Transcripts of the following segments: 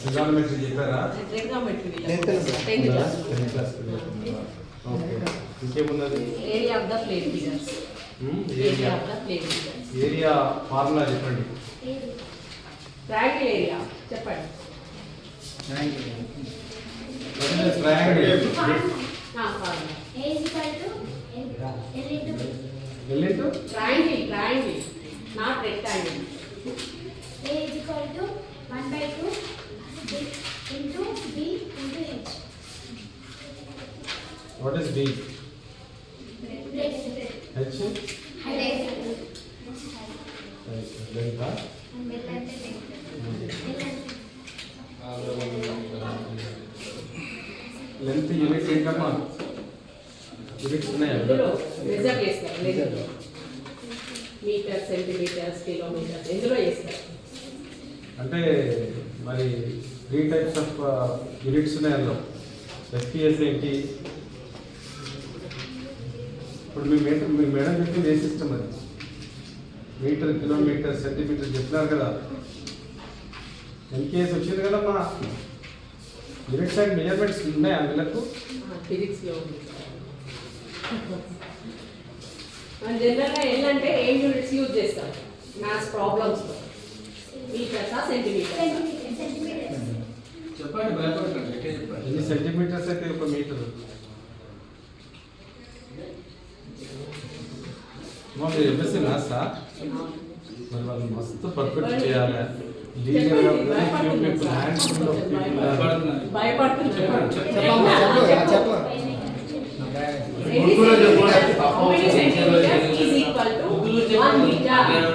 ట్రిగానోమెట్రీ చెప్పారా? ఇంకేమున్నది? Area formula చెప్పండి. Triangle area చెప్పండి. Triangle, not rectangle. A is equal to 1/2 into B into H. What is B? H? Length unit ఏంటమ్మా? Units ఉన్నాయా? Measure చేస్తారు, metre, centimetres, kilometres ఎందులో చేస్తారు. అంటే మరి 3 టైప్స్ ఆఫ్ యూనిట్స్ ఉన్నాయి అందులో. ఎఫ్పిఎస్ ఏంటి? ఇప్పుడు మీ మేడం చెప్పింది ఏ సిస్టమ్ అది? మీటర్, కిలోమీటర్, సెంటీమీటర్ చెప్తున్నారు కదా. ఎన్కేఎస్ వచ్చింది కదమ్మా. యూనిట్స్ అండ్ మెజర్మెంట్స్ ఉన్నాయా వీళ్ళకు? ఫిజిక్స్లో జనరల్గా ఏంటంటే ఏం యూనిట్స్ యూజ్ చేస్తారు మ్యాథ్స్ ప్రాబ్లమ్స్లో? మీటర్సా, సెంటీమీటర్? చెప్పండి, భయపడకండి. ఎన్ని సెంటీమీటర్స్ అయితే ఒక మీటర్? మాకు ఎంఎస్సీ మ్యాథ్సా? మరి వాళ్ళు మస్తు పర్ఫెక్ట్ చేయాలి.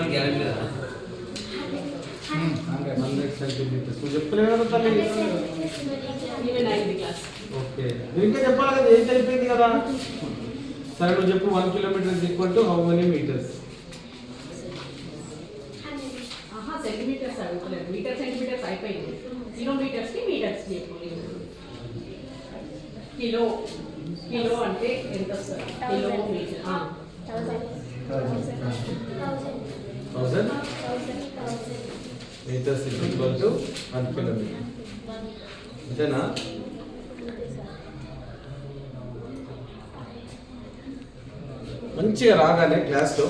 చెప్పలేదు కదా. ఓకే, మీరు ఇంకా చెప్పాలి కదా. ఏం అయిపోయింది కదా. సరే నువ్వు చెప్పు. 1 kilometer is equal to how many meters? Centimeters అడుగుతలేదు. మీటర్, సెంటీమీటర్స్ అయిపోయింది. కిలోమీటర్స్కి మీటర్స్ చెప్పండి. కిలో అంటే ఎంత వస్తుంది? Kilometer 1000 meters is equal to 1 kilometer. అంతేనా? మంచిగా రాగానే క్లాస్లో